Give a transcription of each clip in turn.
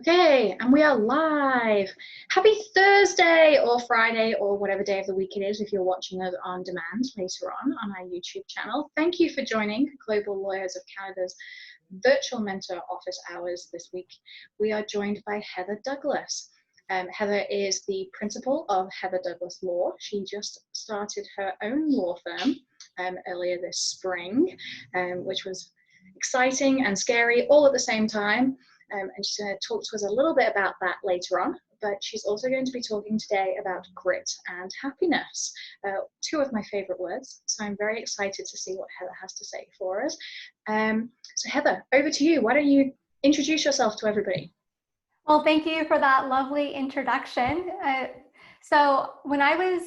Okay, and we are live. Happy Thursday or Friday or whatever day of the week it is if you're watching us on demand later on our YouTube channel. Thank you for joining Global Lawyers of Canada's virtual mentor office hours this week. We are joined by Heather Douglas. Heather is the principal of Heather Douglas Law. She just started her own law firm earlier this spring, which was exciting and scary all at the same time. And she's going to talk to us a little bit about that later on. But she's also going to be talking today about grit and happiness, two of my favorite words. So I'm very excited to see what Heather has to say for us. So Heather, over to you. Why don't you introduce yourself to everybody? Well, thank you for that lovely introduction. So when I was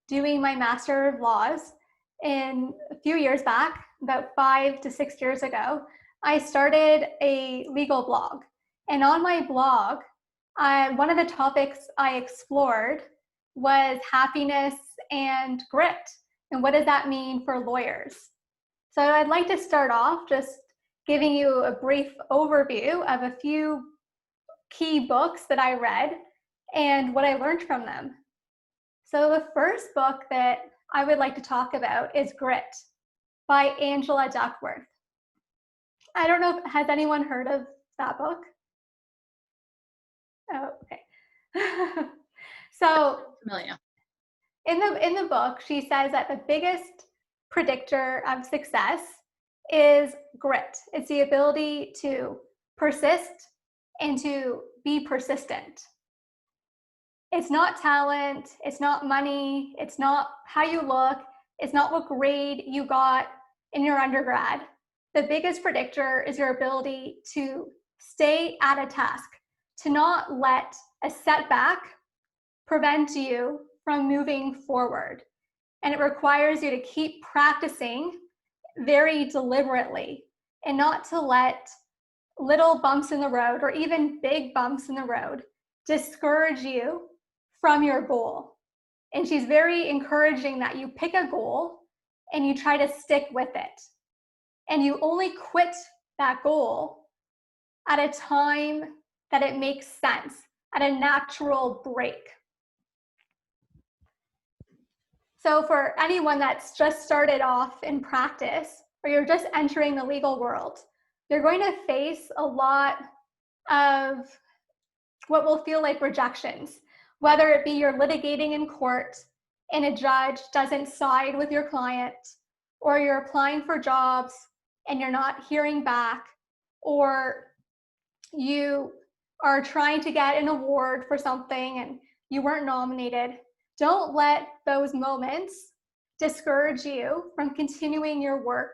doing my Master of Laws a few years back, about 5 to 6 years ago, I started a legal blog. And on my blog, one of the topics I explored was happiness and grit. And what does that mean for lawyers? So I'd like to start off just giving you a brief overview of a few key books that I read and what I learned from them. So the first book that I would like to talk about is Grit by Angela Duckworth. I don't know, has anyone heard of that book? Oh, okay. So Familiar. in the book, she says that the biggest predictor of success is grit. It's the ability to persist and to be persistent. It's not talent, it's not money, it's not how you look, it's not what grade you got in your undergrad. The biggest predictor is your ability to stay at a task, to not let a setback prevent you from moving forward. And it requires you to keep practicing very deliberately and not to let little bumps in the road or even big bumps in the road discourage you from your goal. And she's very encouraging that you pick a goal and you try to stick with it. And you only quit that goal at a time that it makes sense, at a natural break. So for anyone that's just started off in practice, or you're just entering the legal world, you're going to face a lot of what will feel like rejections, whether it be you're litigating in court and a judge doesn't side with your client, or you're applying for jobs and you're not hearing back, or you are trying to get an award for something and you weren't nominated. Don't let those moments discourage you from continuing your work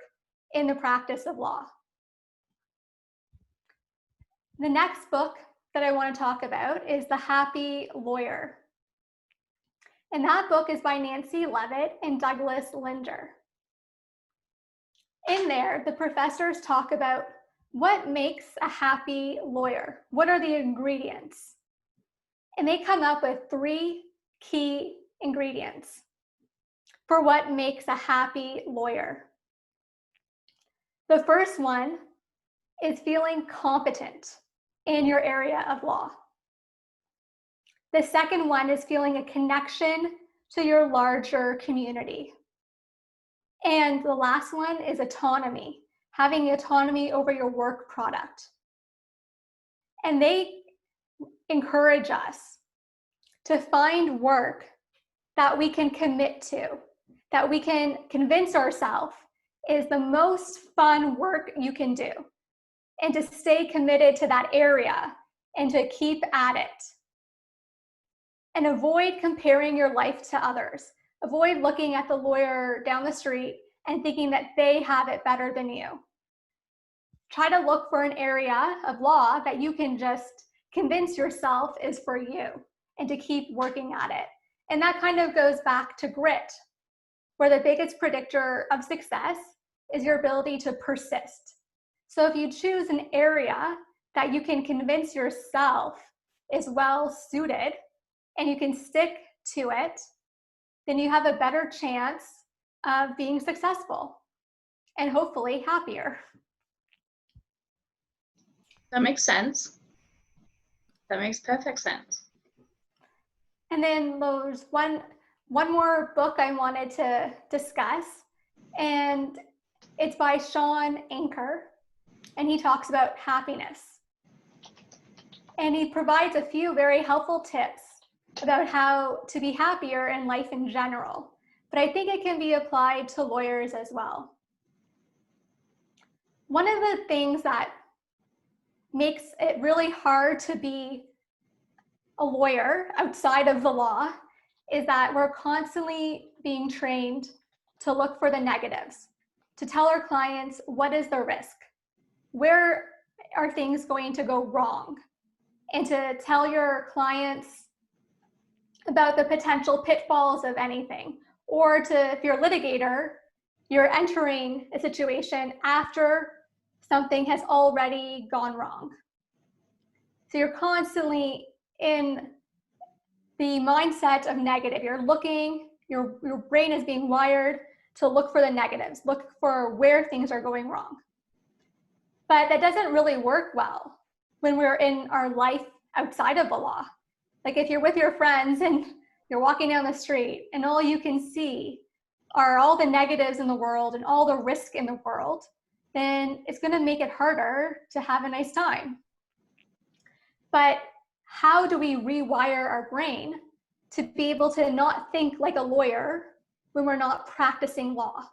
in the practice of law. The next book that I want to talk about is The Happy Lawyer. And that book is by Nancy Levitt and Douglas Linder. In there, the professors talk about what makes a happy lawyer. What are the ingredients? And they come up with 3 key ingredients for what makes a happy lawyer. The first one is feeling competent in your area of law. The second one is feeling a connection to your larger community. And the last one is autonomy, having autonomy over your work product. And they encourage us to find work that we can commit to, that we can convince ourselves is the most fun work you can do, and to stay committed to that area and to keep at it. And avoid comparing your life to others. Avoid looking at the lawyer down the street and thinking that they have it better than you. Try to look for an area of law that you can just convince yourself is for you and to keep working at it. And that kind of goes back to grit, where the biggest predictor of success is your ability to persist. So if you choose an area that you can convince yourself is well suited and you can stick to it, then you have a better chance of being successful and hopefully happier. That makes sense. That makes perfect sense. And then there's one more book I wanted to discuss, and it's by Sean Anker, and he talks about happiness. And he provides a few very helpful tips about how to be happier in life in general. But I think it can be applied to lawyers as well. One of the things that makes it really hard to be a lawyer outside of the law is that we're constantly being trained to look for the negatives, to tell our clients what is the risk, where are things going to go wrong, and to tell your clients about the potential pitfalls of anything. Or if you're a litigator, you're entering a situation after something has already gone wrong. So you're constantly in the mindset of negative. You're looking, your brain is being wired to look for the negatives, look for where things are going wrong. But that doesn't really work well when we're in our life outside of the law. Like if you're with your friends and you're walking down the street and all you can see are all the negatives in the world and all the risk in the world, then it's going to make it harder to have a nice time. But how do we rewire our brain to be able to not think like a lawyer when we're not practicing law?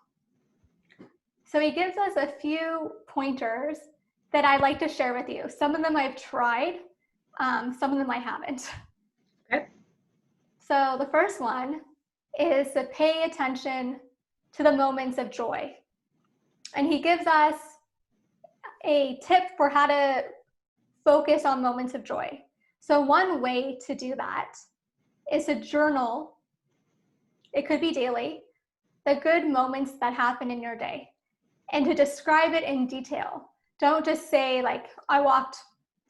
So he gives us a few pointers that I'd like to share with you. Some of them I've tried, some of them I haven't. Okay. So the first one is to pay attention to the moments of joy. And he gives us a tip for how to focus on moments of joy. So one way to do that is to journal, it could be daily, the good moments that happen in your day, and to describe it in detail. Don't just say like, I walked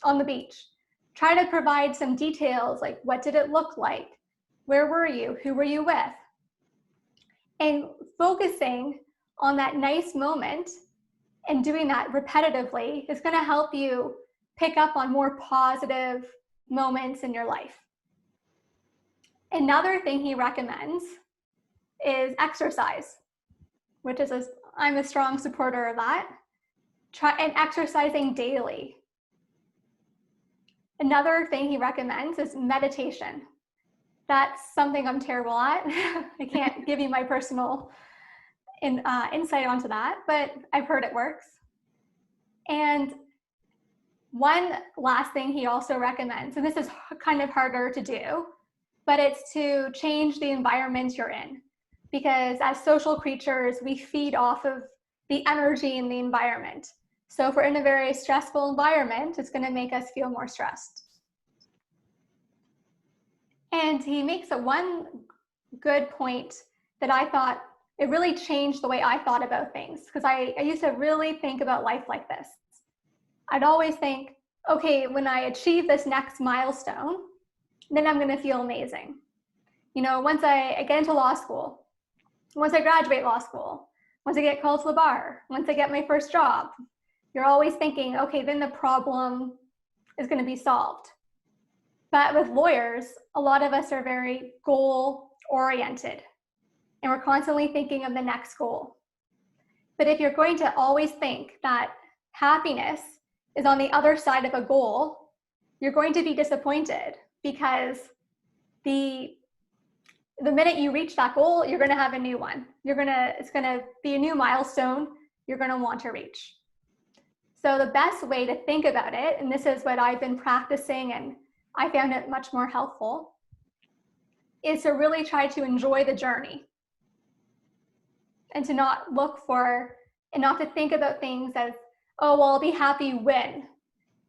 on the beach. Try to provide some details, like what did it look like? Where were you? Who were you with? And focusing on that nice moment and doing that repetitively is going to help you pick up on more positive moments in your life. Another thing he recommends is exercise, which is I'm a strong supporter of that. Try and exercising daily. Another thing he recommends is meditation. That's something I'm terrible at. I can't give you my personal insight onto that, but I've heard it works. And one last thing he also recommends, and this is kind of harder to do, but it's to change the environment you're in. Because as social creatures, we feed off of the energy in the environment. So if we're in a very stressful environment, it's going to make us feel more stressed. And he makes one good point that I thought it really changed the way I thought about things, because I used to really think about life like this. I'd always think, okay, when I achieve this next milestone, then I'm going to feel amazing. You know, once I get into law school, once I graduate law school, once I get called to the bar, once I get my first job, you're always thinking, okay, then the problem is going to be solved. But with lawyers, a lot of us are very goal-oriented, and we're constantly thinking of the next goal. But if you're going to always think that happiness is on the other side of a goal, you're going to be disappointed, because the minute you reach that goal, you're going to have a new one. It's going to be a new milestone you're going to want to reach. So the best way to think about it, and this is what I've been practicing and I found it much more helpful, is to really try to enjoy the journey and to not look for and not to think about things as, oh, well, I'll be happy when,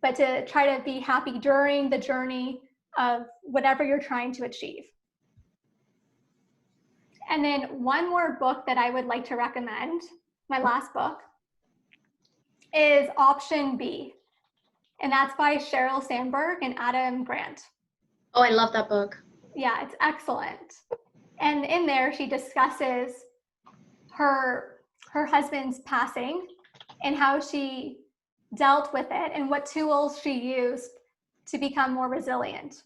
but to try to be happy during the journey of whatever you're trying to achieve. And then one more book that I would like to recommend, my last book, is Option B. And that's by Sheryl Sandberg and Adam Grant. Oh, I love that book. Yeah, it's excellent. And in there, she discusses her husband's passing and how she dealt with it and what tools she used to become more resilient.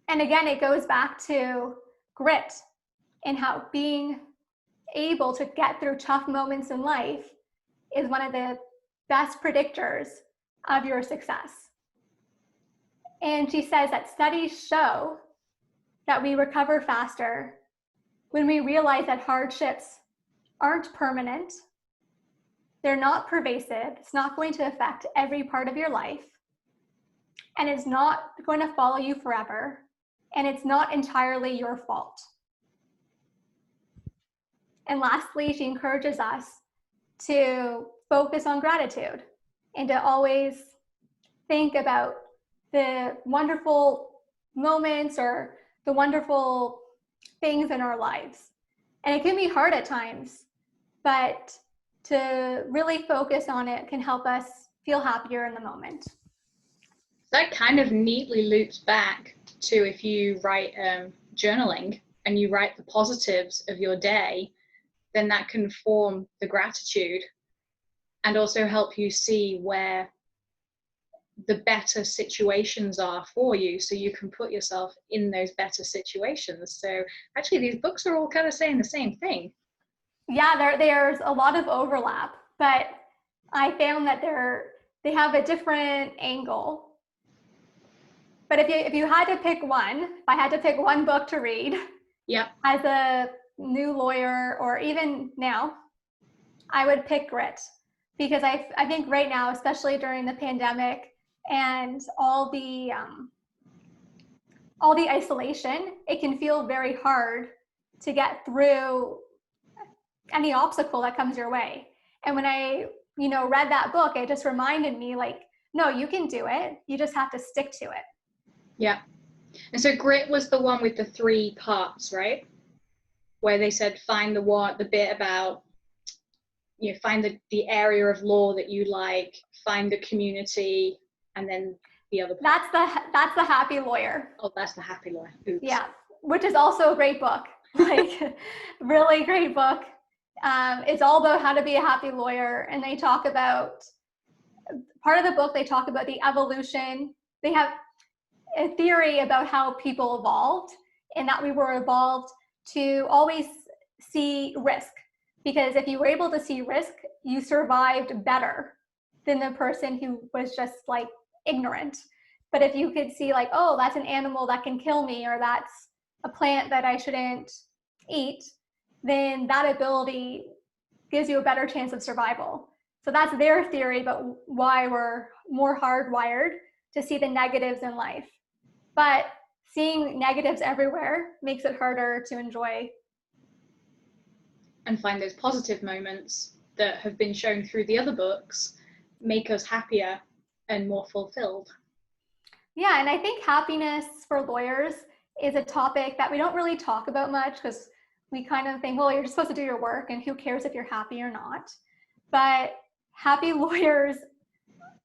And again, it goes back to grit and how being able to get through tough moments in life is one of the best predictors of your success. And she says that studies show that we recover faster when we realize that hardships aren't permanent, they're not pervasive, it's not going to affect every part of your life, and it's not going to follow you forever, and it's not entirely your fault. And lastly, she encourages us to focus on gratitude and to always think about the wonderful moments or the wonderful things in our lives. And it can be hard at times, but to really focus on it can help us feel happier in the moment. That kind of neatly loops back to if you write journaling and you write the positives of your day, then that can form the gratitude and also help you see where the better situations are for you, so you can put yourself in those better situations. So actually these books are all kind of saying the same thing. Yeah, there's a lot of overlap, but I found that they have a different angle. But if you had to pick one, if I had to pick one book to read, yeah, as a new lawyer or even now, I would pick Grit, because I think right now, especially during the pandemic and all the isolation, it can feel very hard to get through any obstacle that comes your way. And when I, read that book, it just reminded me, like, no, you can do it. You just have to stick to it. Yeah. And so Grit was the one with the 3 parts, right? Where they said find the bit about, find the area of law that you like, find the community, and then the other part. That's the Happy Lawyer. Oh, that's the Happy Lawyer. Oops. Yeah, which is also a great book. Like, really great book. It's all about how to be a happy lawyer, and they talk about, part of the book, they talk about the evolution. They have a theory about how people evolved, and that we were evolved to always see risk, because if you were able to see risk, you survived better than the person who was just like ignorant. But if you could see, like, oh, that's an animal that can kill me, or that's a plant that I shouldn't eat, then that ability gives you a better chance of survival. So that's their theory about why we're more hardwired to see the negatives in life. But seeing negatives everywhere makes it harder to enjoy. And find those positive moments that have been shown through the other books make us happier and more fulfilled. Yeah, and I think happiness for lawyers is a topic that we don't really talk about much, because we kind of think, well, you're just supposed to do your work, and who cares if you're happy or not. But happy lawyers,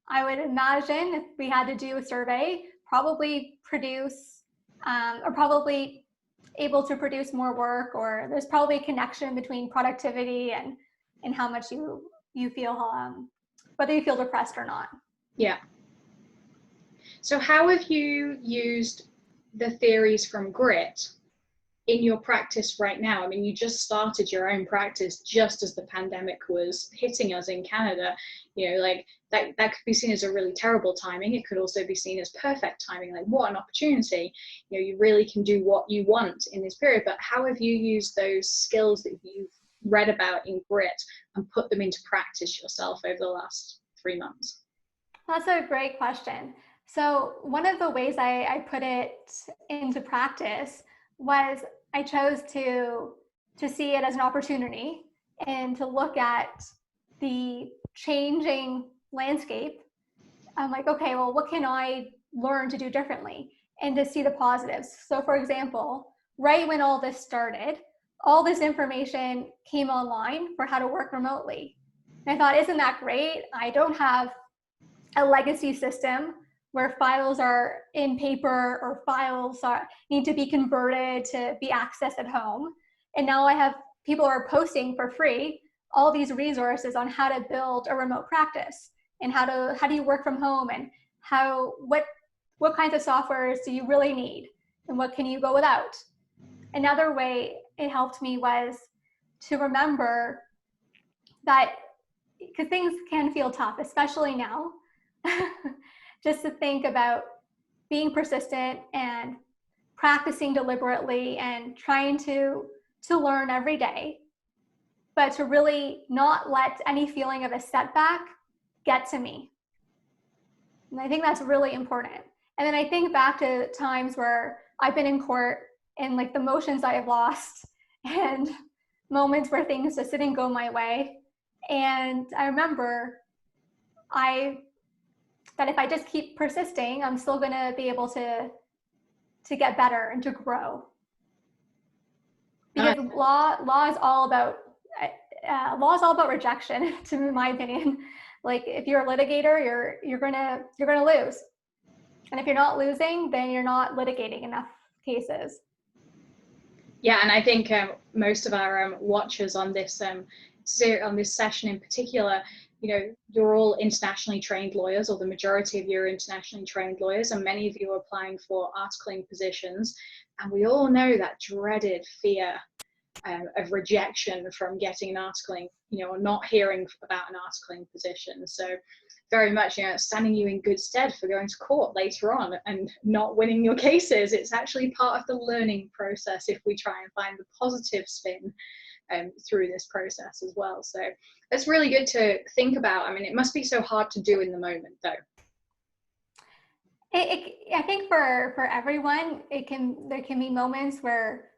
I would imagine, if we had to do a survey, probably produce or probably able to produce more work, or there's probably a connection between productivity and how much you feel, whether you feel depressed or not. Yeah. So how have you used the theories from Grit in your practice right now? I mean, you just started your own practice just as the pandemic was hitting us in Canada. Like that could be seen as a really terrible timing. It could also be seen as perfect timing. Like, what an opportunity. You really can do what you want in this period. But how have you used those skills that you've read about in Grit and put them into practice yourself over the last 3 months? That's a great question. So one of the ways I put it into practice was I chose to see it as an opportunity and to look at the changing landscape. I'm like, okay, well, what can I learn to do differently, and to see the positives. So for example, right when all this started, all this information came online for how to work remotely. And I thought, isn't that great? I don't have a legacy system where files are in paper, or files need to be converted to be accessed at home. And now I have people are posting for free all these resources on how to build a remote practice, and how do you work from home, and what kinds of softwares do you really need and what can you go without. Another way it helped me was to remember that, because things can feel tough, especially now, just to think about being persistent and practicing deliberately and trying to learn every day, but to really not let any feeling of a setback get to me. And I think that's really important. And then I think back to times where I've been in court and like the motions I have lost and moments where things just didn't go my way. And I remember that if I just keep persisting, I'm still gonna be able to get better and to grow. Because law is all about rejection, to my opinion. Like if you're a litigator, you're gonna lose, and if you're not losing, then you're not litigating enough cases. Yeah, and I think most of our watchers on this session in particular, you know, you're all internationally trained lawyers, or the majority of you are internationally trained lawyers, and many of you are applying for articling positions. And we all know that dreaded fear of rejection from getting an articling, you know, or not hearing about an articling position. So very much, you know, standing you in good stead for going to court later on and not winning your cases. It's actually part of the learning process if we try and find the positive spin through this process as well. So it's really good to think about. I mean, it must be so hard to do in the moment though. I think for everyone, there can be moments where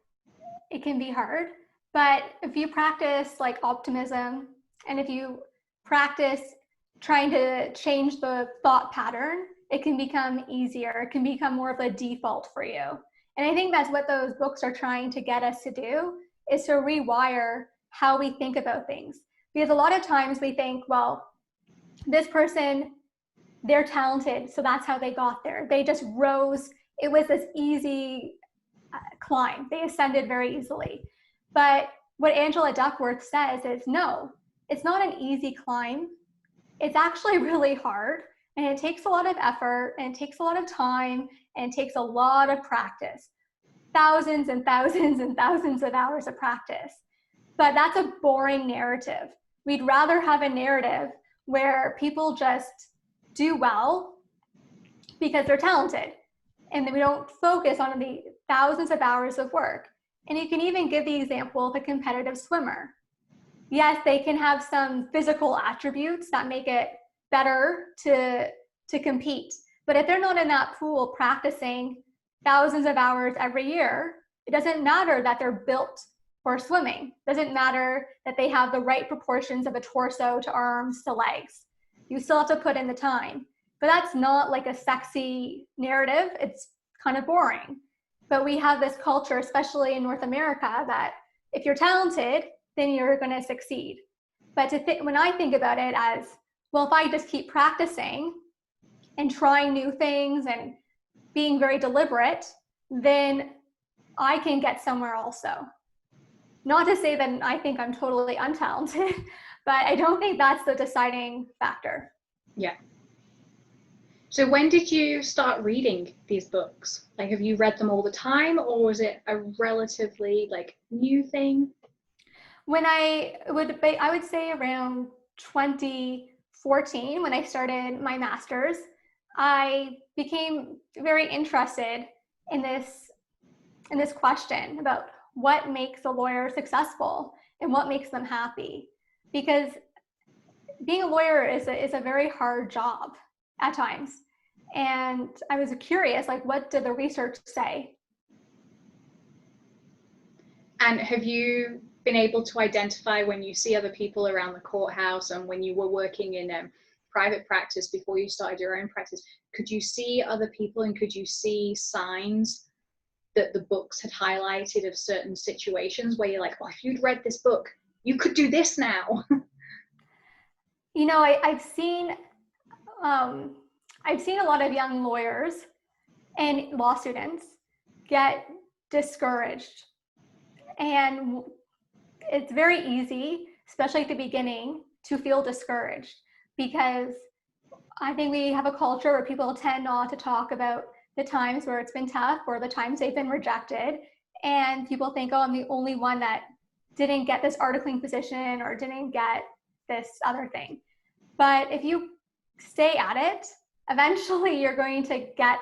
it can be hard, but if you practice like optimism, and if you practice trying to change the thought pattern, it can become easier. It can become more of a default for you. And I think that's what those books are trying to get us to do, is to rewire how we think about things. Because a lot of times we think, well, this person, they're talented, so that's how they got there. They just rose. It was this easy climb. They ascended very easily. But what Angela Duckworth says is, no, it's not an easy climb. It's actually really hard, and it takes a lot of effort, and it takes a lot of time, and it takes a lot of practice. Thousands and thousands and thousands of hours of practice. But that's a boring narrative. We'd rather have a narrative where people just do well because they're talented, and then we don't focus on the thousands of hours of work. And you can even give the example of a competitive swimmer. Yes, they can have some physical attributes that make it better to compete. But if they're not in that pool practicing thousands of hours every year, it doesn't matter that they're built for swimming. It doesn't matter that they have the right proportions of a torso to arms to legs. You still have to put in the time. But that's not like a sexy narrative. It's kind of boring. But we have this culture, especially in North America, that if you're talented, then you're going to succeed. But when I think about it as, well, if I just keep practicing and trying new things and being very deliberate, then I can get somewhere also. Not to say that I think I'm totally untalented, but I don't think that's the deciding factor. Yeah. So when did you start reading these books? Like, have you read them all the time, or was it a relatively like new thing? When I would say around 2014, when I started my master's, I became very interested in this question about what makes a lawyer successful and what makes them happy. Because being a lawyer is a very hard job at times. And I was curious, like, what did the research say? And have you been able to identify, when you see other people around the courthouse and when you were working in private practice before you started your own practice, could you see other people and could you see signs that the books had highlighted of certain situations where you're like, oh, if you'd read this book, you could do this now? You know, I've seen a lot of young lawyers and law students get discouraged. And it's very easy, especially at the beginning, to feel discouraged, because I think we have a culture where people tend not to talk about the times where it's been tough or the times they've been rejected. And people think, oh, I'm the only one that didn't get this articling position or didn't get this other thing. But if you stay at it, eventually you're going to get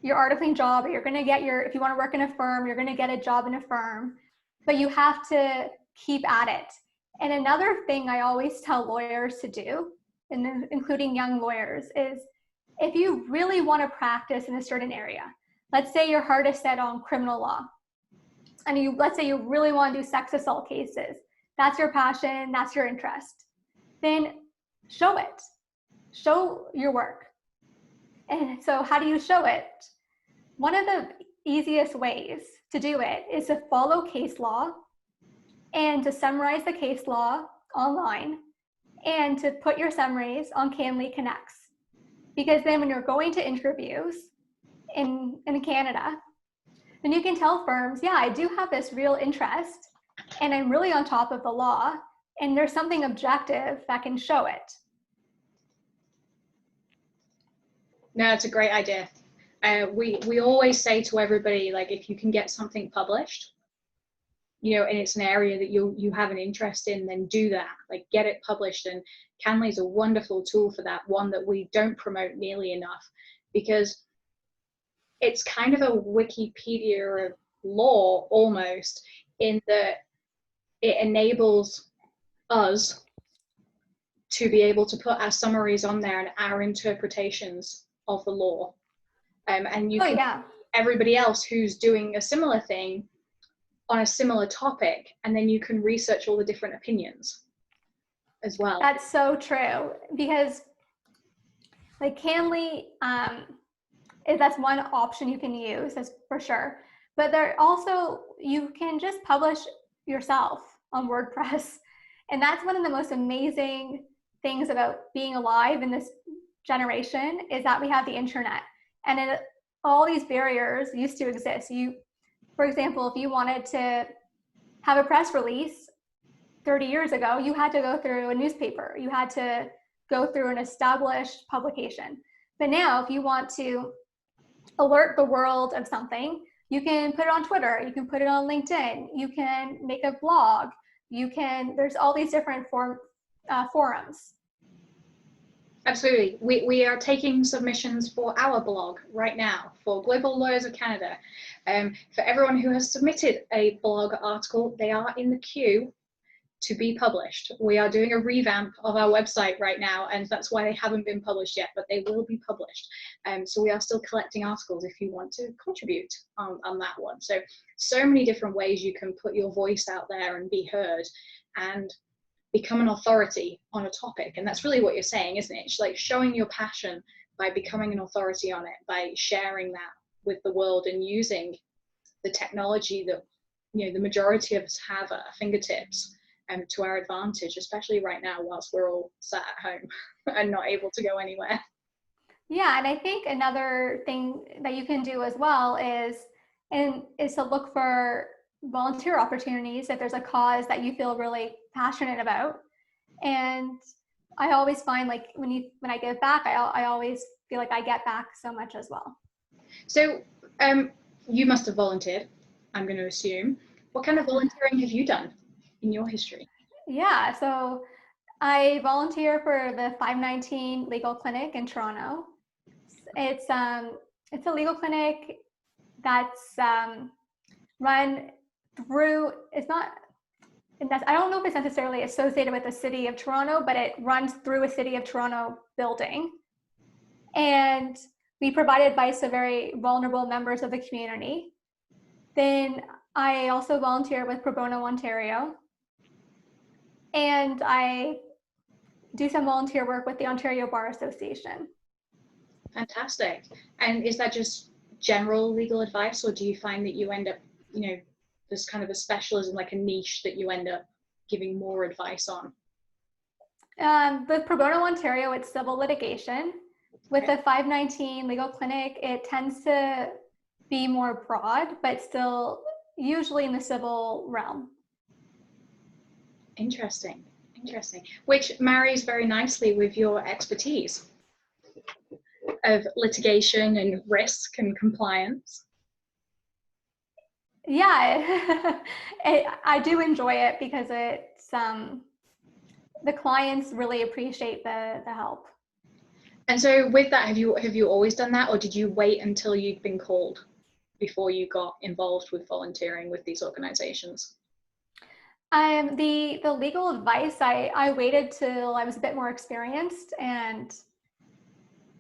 your articling job, or you're going to get if you want to work in a firm, you're going to get a job in a firm, but you have to keep at it. And another thing I always tell lawyers to do, and including young lawyers, is if you really want to practice in a certain area, let's say your heart is set on criminal law, and let's say you really want to do sex assault cases, that's your passion, that's your interest, then show it. Show your work. And so how do you show it? One of the easiest ways to do it is to follow case law and to summarize the case law online and to put your summaries on Canly Connects. Because then when you're going to interviews in Canada, then you can tell firms, yeah, I do have this real interest and I'm really on top of the law, and there's something objective that can show it. No, it's a great idea. We always say to everybody, like, if you can get something published, you know, and it's an area that you have an interest in, then do that. Like, get it published. And Canly is a wonderful tool for that, one that we don't promote nearly enough, because it's kind of a Wikipedia of law almost, in that it enables us to be able to put our summaries on there and our interpretations of the law. And you can everybody else who's doing a similar thing on a similar topic, and then you can research all the different opinions as well. That's so true, because like Canly, that's one option you can use, that's for sure. But there also, you can just publish yourself on WordPress. And that's one of the most amazing things about being alive in this generation, is that we have the internet. And all these barriers used to exist. For example, if you wanted to have a press release 30 years ago, you had to go through a newspaper. You had to go through an established publication. But now, if you want to alert the world of something, you can put it on Twitter, you can put it on LinkedIn, you can make a blog, there's all these different forums. Absolutely. We are taking submissions for our blog right now for Global Lawyers of Canada. For everyone who has submitted a blog article, they are in the queue to be published. We are doing a revamp of our website right now, and that's why they haven't been published yet, but they will be published. So we are still collecting articles if you want to contribute on that one. So many different ways you can put your voice out there and be heard and become an authority on a topic. And that's really what you're saying, isn't it? It's like showing your passion by becoming an authority on it, by sharing that with the world and using the technology that, you know, the majority of us have at our fingertips to our advantage, especially right now whilst we're all sat at home and not able to go anywhere. Yeah, and I think another thing that you can do as well is to look for volunteer opportunities if there's a cause that you feel really passionate about. And I always find, like, when I give back, I always feel like I get back so much as well. So you must have volunteered, I'm going to assume. What kind of volunteering have you done in your history? Yeah, so I volunteer for the 519 Legal Clinic in Toronto. It's a legal clinic that's run through, I don't know if it's necessarily associated with the City of Toronto, but it runs through a City of Toronto building. And we provide advice to very vulnerable members of the community. Then I also volunteer with Pro Bono Ontario. And I do some volunteer work with the Ontario Bar Association. Fantastic. And is that just general legal advice, or do you find that you end up, you know, there's kind of a specialism, like a niche that you end up giving more advice on? With Pro Bono Ontario, it's civil litigation. With the 519 Legal Clinic, it tends to be more broad, but still usually in the civil realm. Interesting. Which marries very nicely with your expertise. of litigation and risk and compliance? Yeah, I do enjoy it because it's the clients really appreciate the help. And so with that, have you always done that, or did you wait until you'd been called before you got involved with volunteering with these organizations? The legal advice, I waited till I was a bit more experienced, and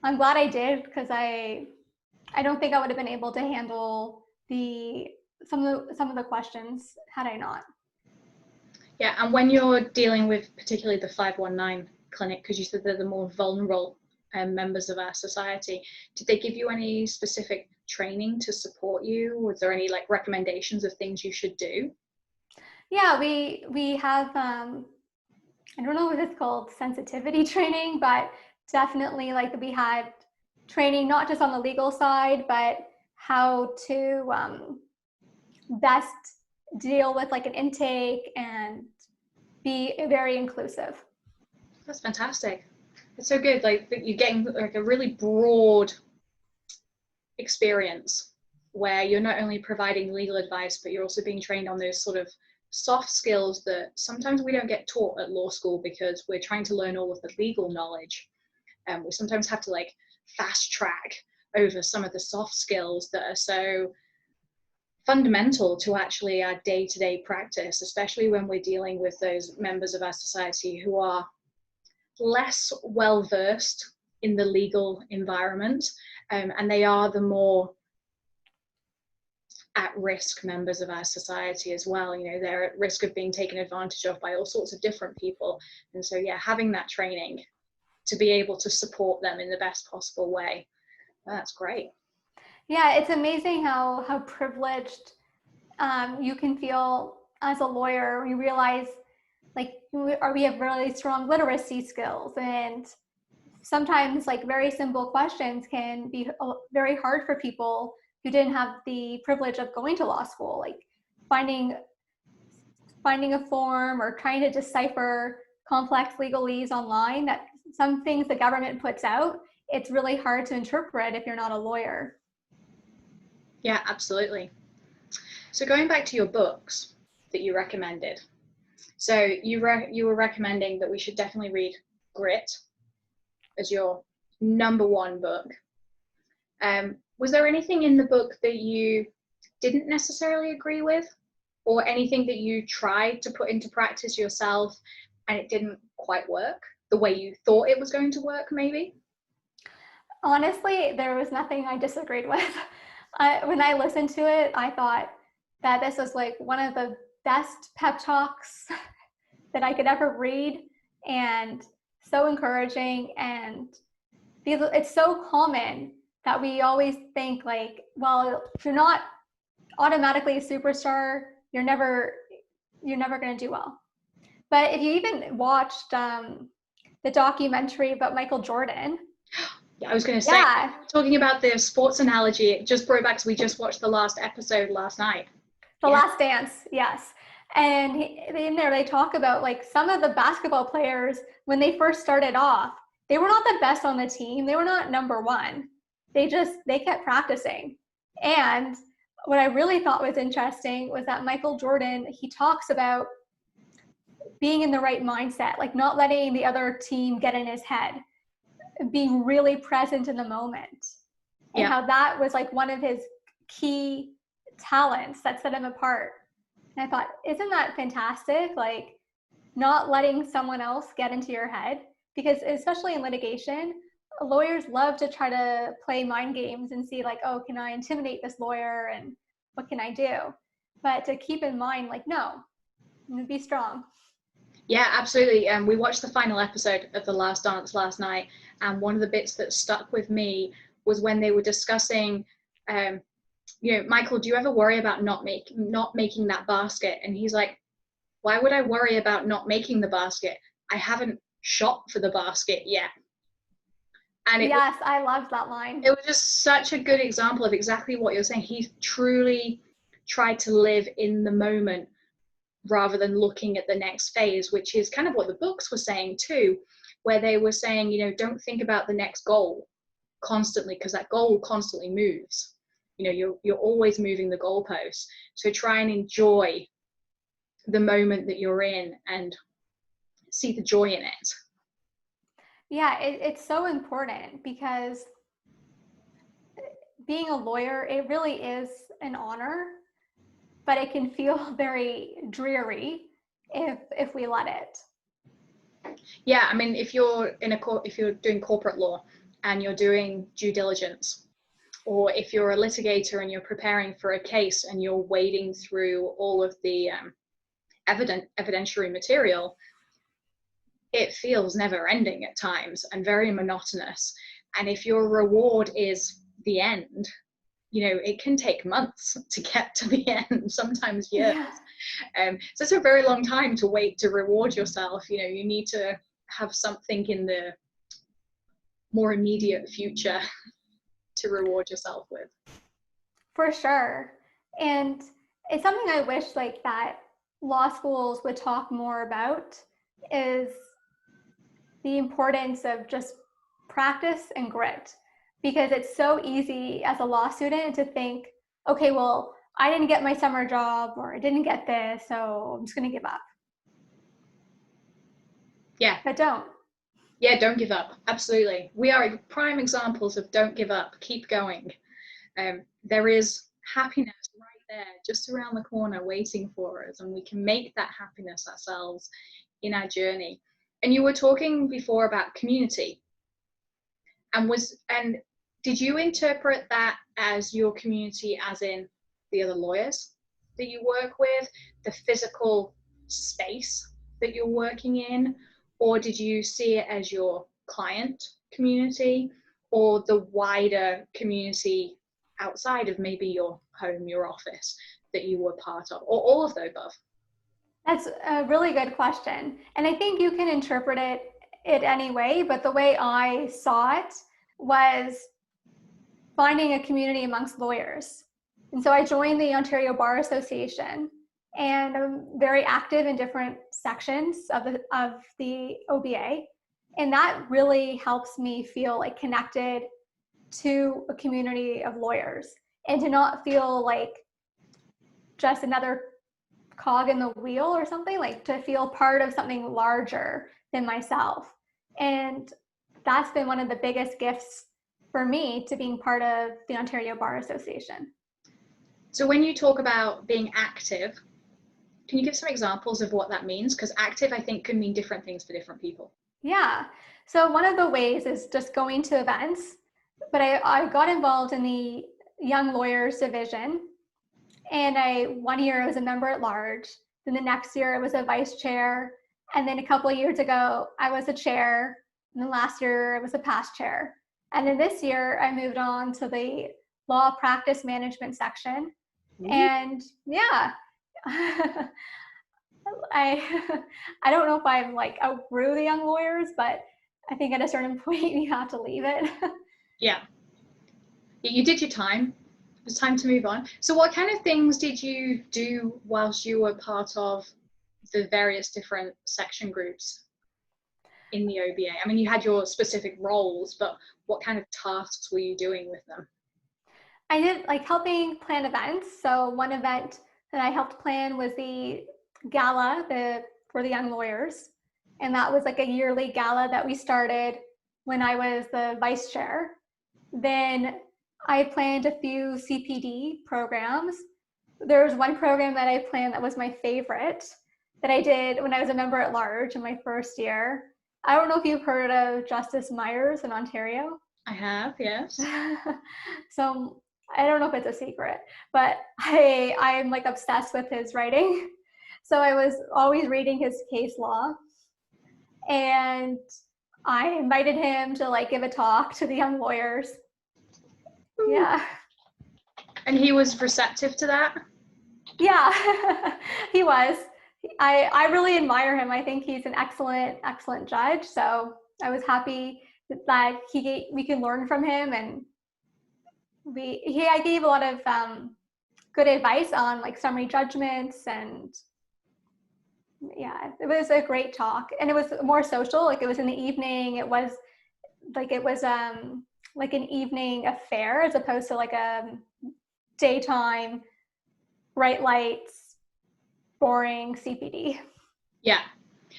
I'm glad I did, because I don't think I would have been able to handle some of the questions had I not. Yeah, and when you're dealing with particularly the 519 clinic, because you said they're the more vulnerable members of our society, did they give you any specific training to support you? Was there any like recommendations of things you should do? Yeah, we have I don't know if it's called sensitivity training, but definitely like we had training not just on the legal side, but how to best deal with like an intake and be very inclusive. That's fantastic. It's so good. Like you're getting like a really broad experience where you're not only providing legal advice, but you're also being trained on those sort of soft skills that sometimes we don't get taught at law school because we're trying to learn all of the legal knowledge. And we sometimes have to like fast track over some of the soft skills that are so fundamental to actually our day-to-day practice, especially when we're dealing with those members of our society who are less well versed in the legal environment, and they are the more at-risk members of our society as well. You know, they're at risk of being taken advantage of by all sorts of different people. And so, yeah, having that training to be able to support them in the best possible way, that's great. Yeah, it's amazing how privileged you can feel as a lawyer. You realize like we have really strong literacy skills, and sometimes like very simple questions can be very hard for people who didn't have the privilege of going to law school, like finding a form or trying to decipher complex legalese online. That some things the government puts out, it's really hard to interpret if you're not a lawyer. Yeah, absolutely. So going back to your books that you recommended, so you were recommending that we should definitely read Grit as your number one book. Was there anything in the book that you didn't necessarily agree with, or anything that you tried to put into practice yourself and it didn't quite work the way you thought it was going to work, maybe? Honestly, there was nothing I disagreed with. When I listened to it, I thought that this was like one of the best pep talks that I could ever read, and so encouraging. And it's so common that we always think like, well, if you're not automatically a superstar, you're never going to do well. But if you even watched the documentary about Michael Jordan, Yeah, I was going to say, yeah, talking about the sports analogy, it just brought it back because we just watched the last episode last night. The Last Dance, yes. And in there they talk about like some of the basketball players, when they first started off, they were not the best on the team. They were not number one. They kept practicing. And what I really thought was interesting was that Michael Jordan, he talks about being in the right mindset, like not letting the other team get in his head, being really present in the moment. And how that was like one of his key talents that set him apart. And I thought, isn't that fantastic? Like not letting someone else get into your head, because especially in litigation, lawyers love to try to play mind games and see like, oh, can I intimidate this lawyer and what can I do? But to keep in mind, like, no, be strong. Yeah, absolutely. We watched the final episode of The Last Dance last night, and one of the bits that stuck with me was when they were discussing, Michael, do you ever worry about not making that basket? And he's like, why would I worry about not making the basket? I haven't shot for the basket yet. And yes, I loved that line. It was just such a good example of exactly what you're saying. He truly tried to live in the moment rather than looking at the next phase, which is kind of what the books were saying too, where they were saying, don't think about the next goal. constantly, because that goal constantly moves. You know, you're always moving the goalposts. So try and enjoy the moment that you're in and see the joy in it. Yeah, it's so important, because being a lawyer, it really is an honor, but it can feel very dreary if we let it. Yeah, I mean, if you're if you're doing corporate law and you're doing due diligence, or if you're a litigator and you're preparing for a case and you're wading through all of the evidentiary material, it feels never ending at times and very monotonous. And if your reward is the end, you know, it can take months to get to the end, sometimes years. So it's a very long time to wait to reward yourself. You know, you need to have something in the more immediate future to reward yourself with. For sure. And it's something I wish like that law schools would talk more about, is the importance of just practice and grit. Because it's so easy as a law student to think, okay, well, I didn't get my summer job, or I didn't get this, so I'm just going to give up. Yeah. But don't. Yeah, don't give up. Absolutely. We are prime examples of don't give up, keep going. There is happiness right there, just around the corner, waiting for us, and we can make that happiness ourselves in our journey. And you were talking before about community, and did you interpret that as your community as in the other lawyers that you work with, the physical space that you're working in, or did you see it as your client community, or the wider community outside of maybe your home, your office, that you were part of, or all of the above? That's a really good question. And I think you can interpret it any way, but the way I saw it was finding a community amongst lawyers. And so I joined the Ontario Bar Association, and I'm very active in different sections of the OBA. And that really helps me feel like connected to a community of lawyers, and to not feel like just another cog in the wheel or something, like to feel part of something larger than myself. And that's been one of the biggest gifts for me, to being part of the Ontario Bar Association. So when you talk about being active, can you give some examples of what that means? Because active, I think, can mean different things for different people. Yeah. So one of the ways is just going to events, but I got involved in the Young Lawyers Division, and one year I was a member at large. Then the next year I was a vice chair. And then a couple of years ago, I was a chair. And then last year I was a past chair. And then this year I moved on to the law practice management section. Mm-hmm. And yeah, I don't know if I'm like outgrew the Young Lawyers, but I think at a certain point you have to leave it. Yeah. You did your time. It was time to move on. So what kind of things did you do whilst you were part of the various different section groups in the OBA? I mean, you had your specific roles, but what kind of tasks were you doing with them? I did like helping plan events. So one event that I helped plan was the gala for the Young Lawyers. And that was like a yearly gala that we started when I was the vice chair. Then I planned a few CPD programs. There was one program that I planned that was my favorite, that I did when I was a member at large in my first year. I don't know if you've heard of Justice Myers in Ontario. I have, yes. So I don't know if it's a secret, but I'm like obsessed with his writing. So I was always reading his case law, and I invited him to like give a talk to the Young Lawyers. Ooh. Yeah. And he was receptive to that? Yeah, he was. I really admire him. I think he's an excellent judge. So I was happy that we can learn from him, and I gave a lot of good advice on like summary judgments, and yeah, it was a great talk. And it was more social, like it was in the evening. It was like an evening affair as opposed to like a daytime, bright lights, boring CPD. Yeah.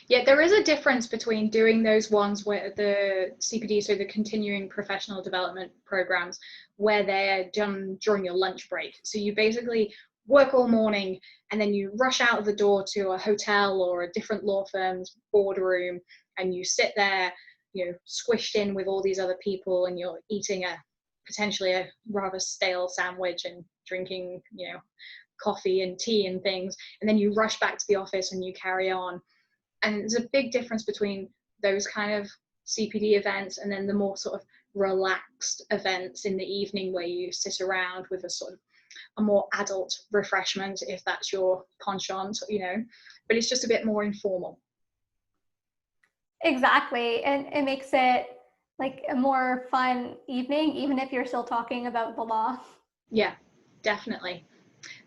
Yeah, there is a difference between doing those ones where the CPD, so the continuing professional development programs, where they're done during your lunch break. So you basically work all morning and then you rush out of the door to a hotel or a different law firm's boardroom, and you sit there, squished in with all these other people, and you're eating potentially a rather stale sandwich and drinking, coffee and tea and things. And then you rush back to the office and you carry on. And there's a big difference between those kind of CPD events and then the more sort of relaxed events in the evening where you sit around with a sort of a more adult refreshment, if that's your penchant, but it's just a bit more informal. Exactly. And it makes it like a more fun evening, even if you're still talking about the law. Yeah, definitely.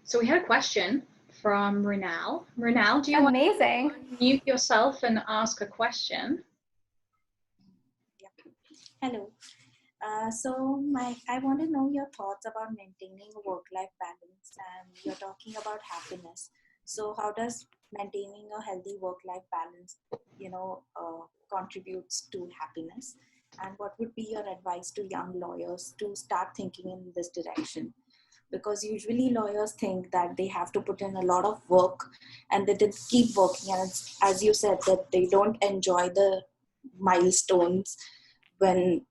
So we had a question from Rinal. Rinal, do you want to unmute yourself and ask a question? Yeah. Hello. I want to know your thoughts about maintaining a work-life balance, and you're talking about happiness. So how does maintaining a healthy work-life balance, contributes to happiness? And what would be your advice to young lawyers to start thinking in this direction? Because usually lawyers think that they have to put in a lot of work and they just keep working. And it's, as you said, that they don't enjoy the milestones when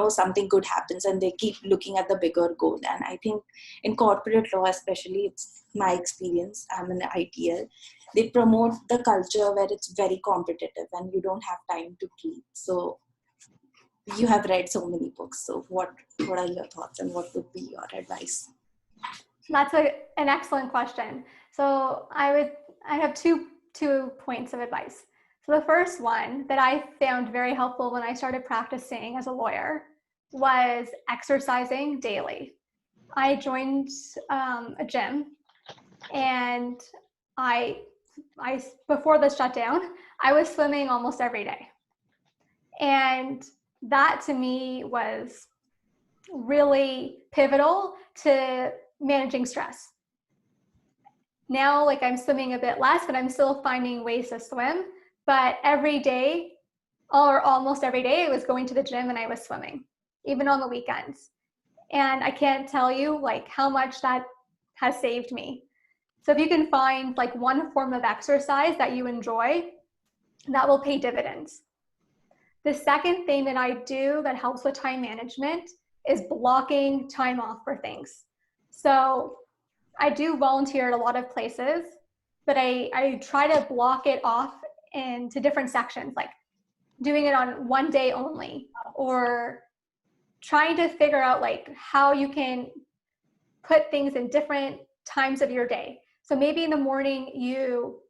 something good happens, and they keep looking at the bigger goal. And I think in corporate law especially, it's my experience, I'm an ITL, they promote the culture where it's very competitive and you don't have time to breathe. So you have read so many books, so what are your thoughts and what would be your advice? That's an excellent question. So I have two points of advice. So the first one that I found very helpful when I started practicing as a lawyer was exercising daily. I joined a gym, and I before the shutdown, I was swimming almost every day. And that to me was really pivotal to managing stress. Now, like, I'm swimming a bit less, but I'm still finding ways to swim. But every day, or almost every day, I was going to the gym and I was swimming, even on the weekends. And I can't tell you like how much that has saved me. So if you can find like one form of exercise that you enjoy, that will pay dividends. The second thing that I do that helps with time management is blocking time off for things. So I do volunteer at a lot of places, but I try to block it off into different sections, like doing it on one day only, or trying to figure out like how you can put things in different times of your day. So maybe in the morning you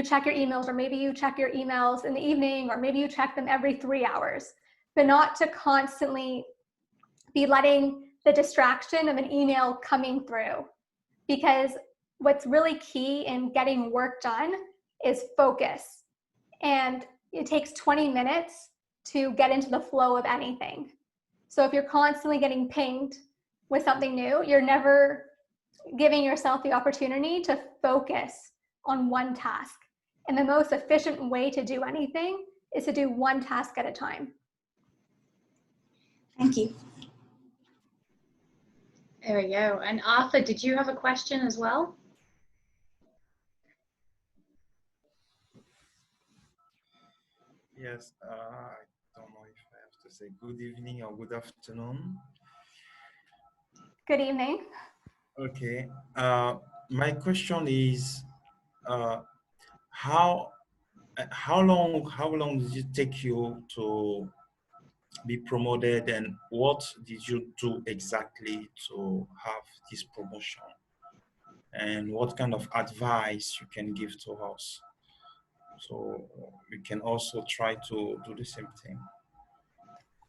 check your emails, or maybe you check your emails in the evening, or maybe you check them every 3 hours, but not to constantly be letting the distraction of an email coming through. Because what's really key in getting work done is focus. And it takes 20 minutes to get into the flow of anything. So if you're constantly getting pinged with something new, you're never giving yourself the opportunity to focus on one task. And the most efficient way to do anything is to do one task at a time. Thank you. There we go. And Arthur, did you have a question as well? Yes, I don't know if I have to say good evening or good afternoon. Good evening. Okay. My question is, how long did it take you to be promoted, and what did you do exactly to have this promotion? And what kind of advice you can give to us, so we can also try to do the same thing?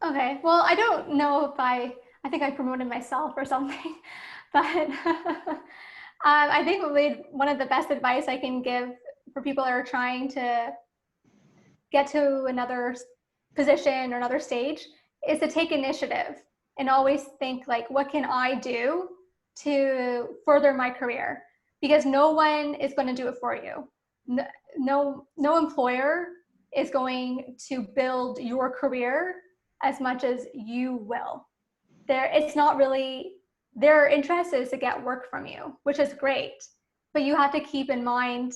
Okay, well, I don't know if I think I promoted myself or something, but I think one of the best advice I can give for people that are trying to get to another position or another stage is to take initiative. and always think like, what can I do to further my career? Because no one is going to do it for you. No employer is going to build your career as much as you will. It's not really, their interest is to get work from you, which is great. But you have to keep in mind,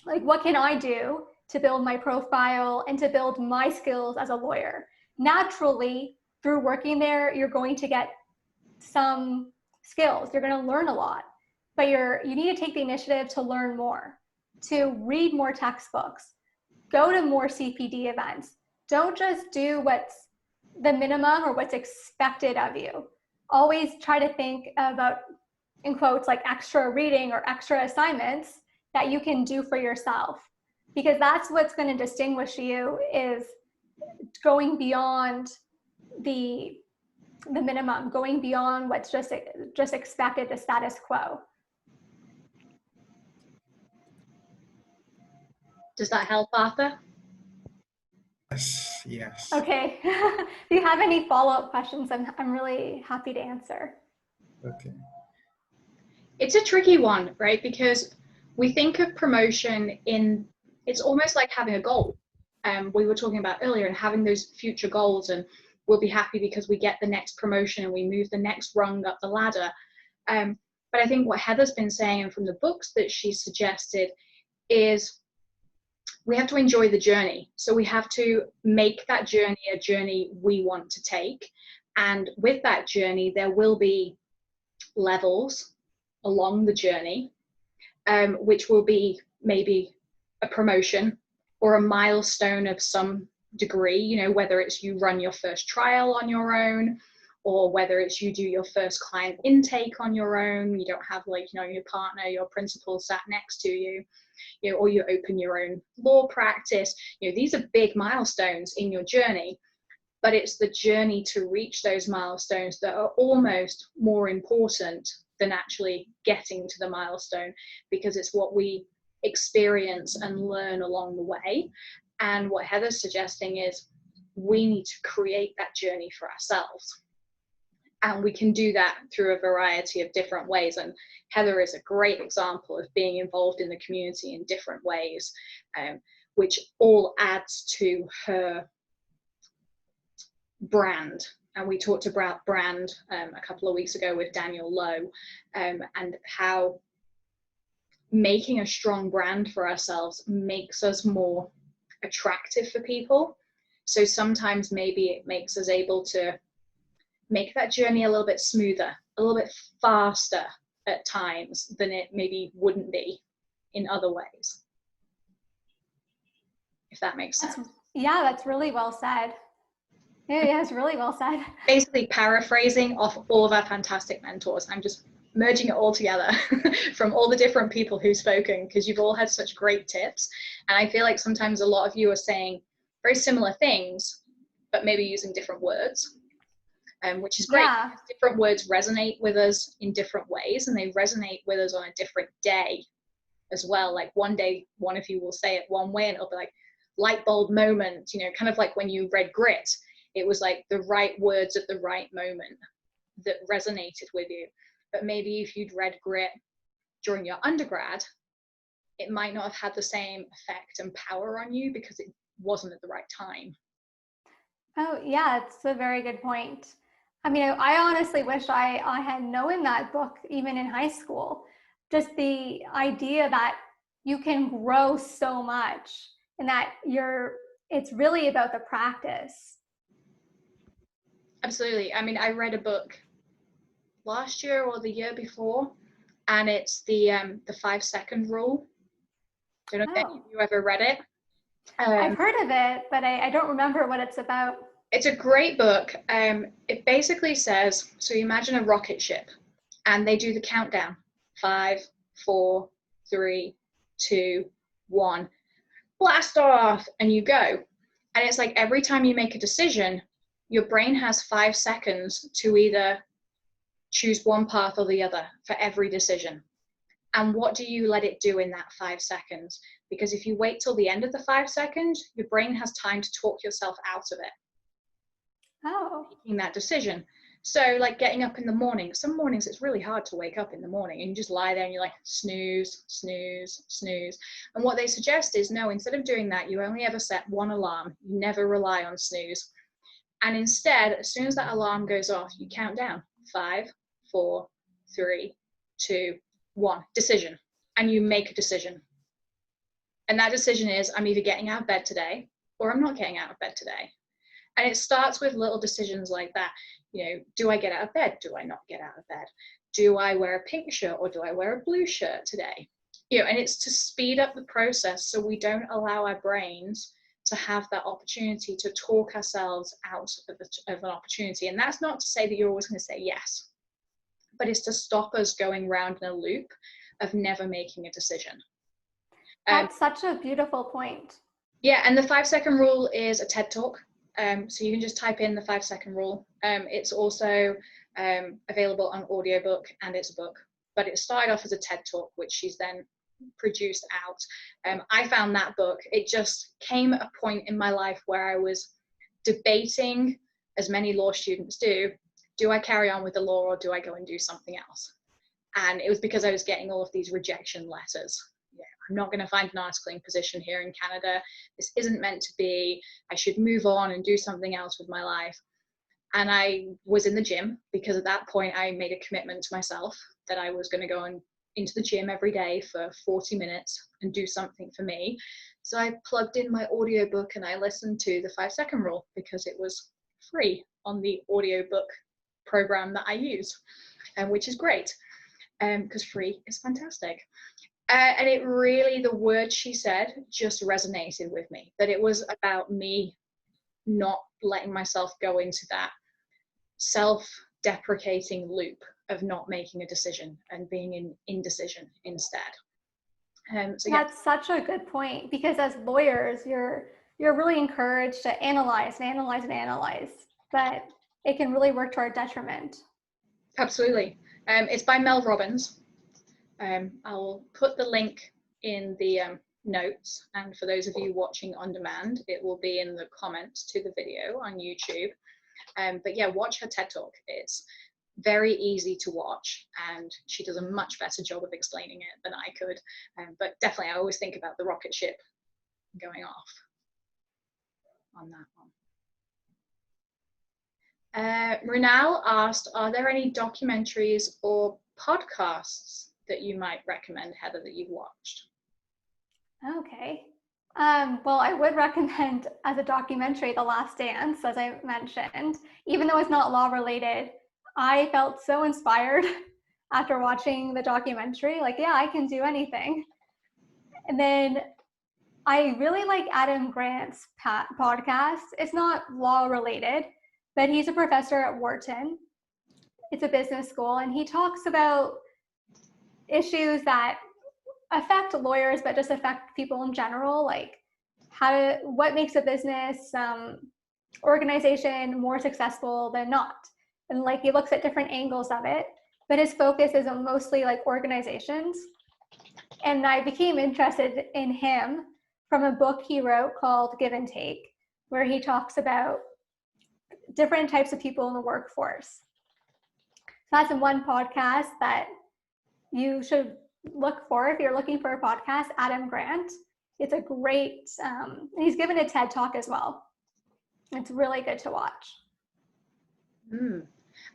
like, what can I do to build my profile and to build my skills as a lawyer? Naturally, through working there, you're going to get some skills. You're going to learn a lot, but you need to take the initiative to learn more, to read more textbooks, go to more CPD events. Don't just do what's the minimum or what's expected of you. Always try to think about, in quotes, like extra reading or extra assignments that you can do for yourself, because that's what's going to distinguish you, is going beyond the minimum, going beyond what's just expected, the status quo. Does that help, Arthur? Yes, yes. Okay. If you have any follow-up questions, I'm really happy to answer. Okay. It's a tricky one, right? Because we think of promotion it's almost like having a goal. We were talking about earlier, and having those future goals, and we'll be happy because we get the next promotion and we move the next rung up the ladder. But I think what Heather's been saying, and from the books that she suggested, is we have to enjoy the journey. So we have to make that journey a journey we want to take. And with that journey, there will be levels along the journey, which will be maybe a promotion or a milestone of some degree, you know, whether it's you run your first trial on your own, or whether it's you do your first client intake on your own. You don't have, like, you know, your partner, your principal sat next to you, you know, or you open your own law practice. You know, these are big milestones in your journey, but it's the journey to reach those milestones that are almost more important than actually getting to the milestone, because it's what we experience and learn along the way. And what Heather's suggesting is we need to create that journey for ourselves. And we can do that through a variety of different ways. And Heather is a great example of being involved in the community in different ways, which all adds to her brand. And we talked about brand a couple of weeks ago with Daniel Lowe, and how making a strong brand for ourselves makes us more attractive for people. So sometimes maybe it makes us able to make that journey a little bit smoother, a little bit faster at times than it maybe wouldn't be in other ways, if that makes sense. Yeah, that's really well said. Yeah, it's really well said. Basically paraphrasing off all of our fantastic mentors. I'm just merging it all together from all the different people who've spoken, because you've all had such great tips. And I feel like sometimes a lot of you are saying very similar things, but maybe using different words, which is great. Yeah. Different words resonate with us in different ways, and they resonate with us on a different day as well. Like one day, one of you will say it one way and it'll be like light bulb moment, you know, kind of like when you read Grit. It was like the right words at the right moment that resonated with you. But maybe if you'd read Grit during your undergrad, it might not have had the same effect and power on you because it wasn't at the right time. Oh, yeah, it's a very good point. I mean, I honestly wish I had known that book even in high school. Just the idea that you can grow so much, and that it's really about the practice. Absolutely. I mean, I read a book last year or the year before, and it's the 5-second rule. I don't know if you ever read it. I've heard of it, but I don't remember what it's about. It's a great book. It basically says, so you imagine a rocket ship, and they do the countdown, 5, 4, 3, 2, 1, blast off, and you go. And it's like every time you make a decision, your brain has 5 seconds to either choose one path or the other for every decision. And what do you let it do in that 5 seconds? Because if you wait till the end of the 5 seconds, your brain has time to talk yourself out of it. Oh. making that decision. So like getting up in the morning, some mornings it's really hard to wake up in the morning and you just lie there and you're like snooze, snooze, snooze. And what they suggest is no, instead of doing that, you only ever set one alarm. You never rely on snooze. And instead, as soon as that alarm goes off, you count down 5, 4, 3, 2, 1, decision. And you make a decision. And that decision is I'm either getting out of bed today or I'm not getting out of bed today. And it starts with little decisions like that. You know, do I get out of bed? Do I not get out of bed? Do I wear a pink shirt or do I wear a blue shirt today? You know, and it's to speed up the process so we don't allow our brains to have that opportunity to talk ourselves out of an opportunity. And that's not to say that you're always going to say yes, but it's to stop us going round in a loop of never making a decision. That's such a beautiful point. Yeah, and the 5-second rule is a TED Talk. So you can just type in the 5-second rule. It's also available on audiobook and it's a book, but it started off as a TED Talk, which she's then produced out. I found that book, it just came at a point in my life where I was debating, as many law students do I carry on with the law or do I go and do something else? And it was because I was getting all of these rejection letters. I'm not going to find an articling position here in Canada. This isn't meant to be. I should move on and do something else with my life. And I was in the gym because at that point I made a commitment to myself that I was going to go into the gym every day for 40 minutes and do something for me. So I plugged in my audiobook and I listened to the 5-second rule because it was free on the audiobook program that I use, which is great because free is fantastic. And it really, the words she said just resonated with me, that it was about me not letting myself go into that self-deprecating loop of not making a decision and being in indecision instead. So yeah. That's such a good point, because as lawyers, you're really encouraged to analyze and analyze and analyze, but it can really work to our detriment. Absolutely. It's by Mel Robbins. I'll put the link in the notes, and for those of you watching on demand, it will be in the comments to the video on YouTube. But yeah, watch her TED Talk. It's very easy to watch and she does a much better job of explaining it than I could. But definitely I always think about the rocket ship going off on that one. Runal asked, are there any documentaries or podcasts that you might recommend, Heather, that you've watched? Okay. Well, I would recommend as a documentary, The Last Dance, as I mentioned. Even though it's not law related, I felt so inspired after watching the documentary. Like, yeah, I can do anything. And then I really like Adam Grant's podcast. It's not law related, but he's a professor at Wharton. It's a business school, and he talks about issues that affect lawyers, but just affect people in general, like what makes a business organization more successful than not. And like he looks at different angles of it, but his focus is on mostly like organizations. And I became interested in him from a book he wrote called Give and Take, where he talks about different types of people in the workforce. So that's one podcast that you should look for if you're looking for a podcast. Adam Grant. It's a great, he's given a TED Talk as well. It's really good to watch.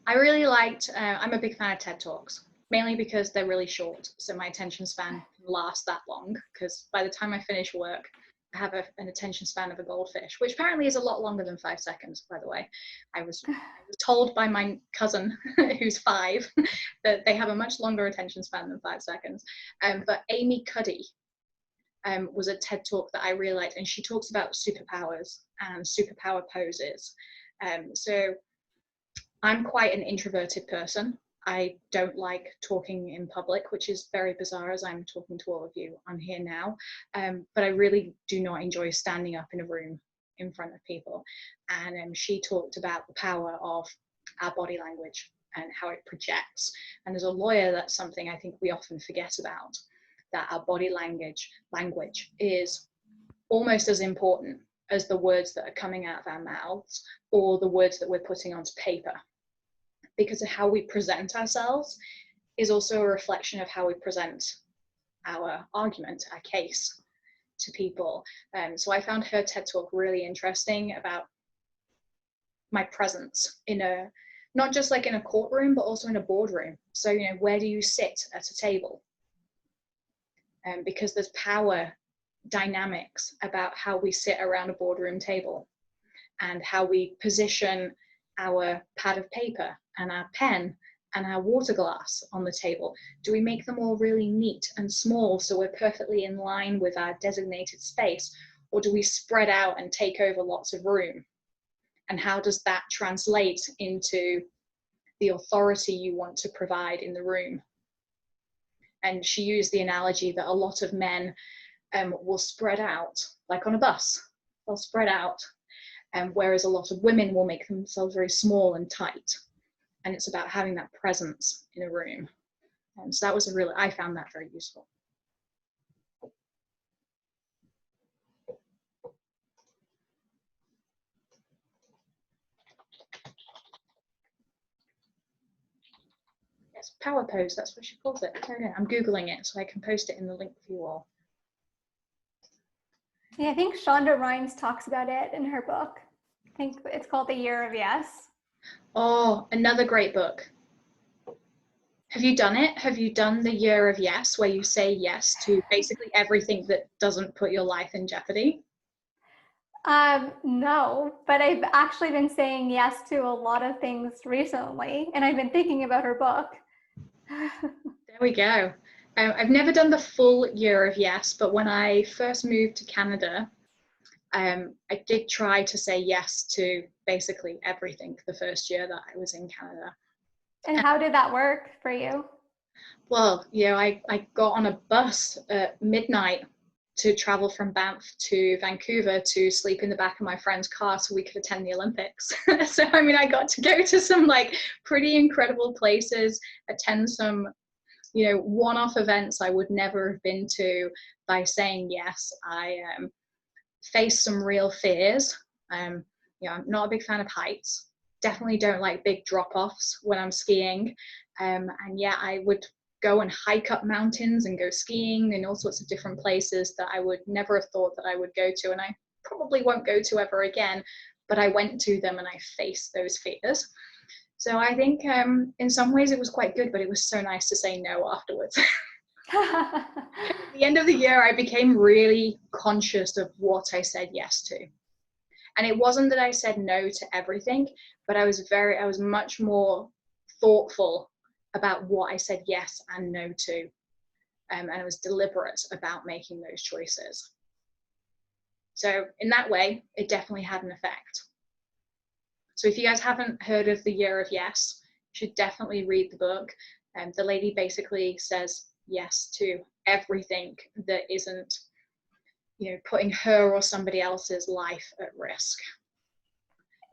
I really liked, I'm a big fan of TED Talks, mainly because they're really short. So my attention span can last that long, because by the time I finish work, I have an attention span of a goldfish, which apparently is a lot longer than 5 seconds, by the way. I was told by my cousin, who's 5, that they have a much longer attention span than 5 seconds. But Amy Cuddy was a TED Talk that I really liked, and she talks about superpowers and superpower poses. So I'm quite an introverted person. I don't like talking in public, which is very bizarre as I'm talking to all of you on here now. But I really do not enjoy standing up in a room in front of people. And she talked about the power of our body language and how it projects. And as a lawyer, that's something I think we often forget about, that our body language is almost as important as the words that are coming out of our mouths or the words that we're putting onto paper, because of how we present ourselves is also a reflection of how we present our argument, our case to people. So I found her TED Talk really interesting about my presence in a, not just like in a courtroom, but also in a boardroom. So, you know, where do you sit at a table? Because there's power dynamics about how we sit around a boardroom table and how we position our pad of paper and our pen and our water glass on the table. Do we make them all really neat and small so we're perfectly in line with our designated space? Or do we spread out and take over lots of room? And how does that translate into the authority you want to provide in the room? And she used the analogy that a lot of men will spread out, like on a bus, they'll spread out, whereas a lot of women will make themselves very small and tight. And it's about having that presence in a room. And so that was I found that very useful. Yes, power pose, that's what she calls it. Okay, I'm Googling it so I can post it in the link for you all. Yeah, I think Shonda Rhimes talks about it in her book. I think it's called The Year of Yes. Oh, another great book. Have you done it? Have you done the Year of Yes, where you say yes to basically everything that doesn't put your life in jeopardy? No, but I've actually been saying yes to a lot of things recently, and I've been thinking about her book. There we go. I've never done the full Year of Yes, but when I first moved to Canada, I did try to say yes to basically everything the first year that I was in Canada. And how did that work for you? Well, you know, I got on a bus at midnight to travel from Banff to Vancouver to sleep in the back of my friend's car so we could attend the Olympics. So, I mean, I got to go to some like pretty incredible places, attend some, you know, one-off events I would never have been to by saying yes. I faced some real fears. You know, I'm not a big fan of heights. Definitely don't like big drop-offs when I'm skiing. And yeah, I would go and hike up mountains and go skiing in all sorts of different places that I would never have thought that I would go to, and I probably won't go to ever again, but I went to them and I faced those fears. So I think in some ways it was quite good, but it was so nice to say no afterwards. At the end of the year, I became really conscious of what I said yes to. And it wasn't that I said no to everything, but I was much more thoughtful about what I said yes and no to. And I was deliberate about making those choices. So in that way, it definitely had an effect. So if you guys haven't heard of The Year of Yes, you should definitely read the book. The lady basically says yes to everything that isn't, you know, putting her or somebody else's life at risk.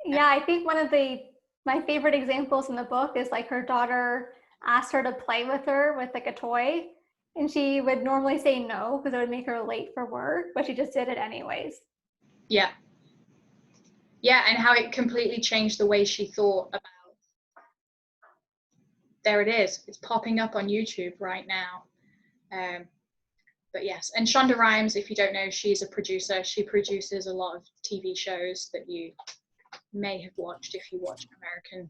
Yeah, I think one of my favorite examples in the book is like her daughter asked her to play with her with like a toy, and she would normally say no because it would make her late for work, but she just did it anyways. Yeah. Yeah, and how it completely changed the way she thought about. There it is. It's popping up on YouTube right now. But yes, and Shonda Rhimes, if you don't know, she's a producer. She produces a lot of TV shows that you may have watched if you watch American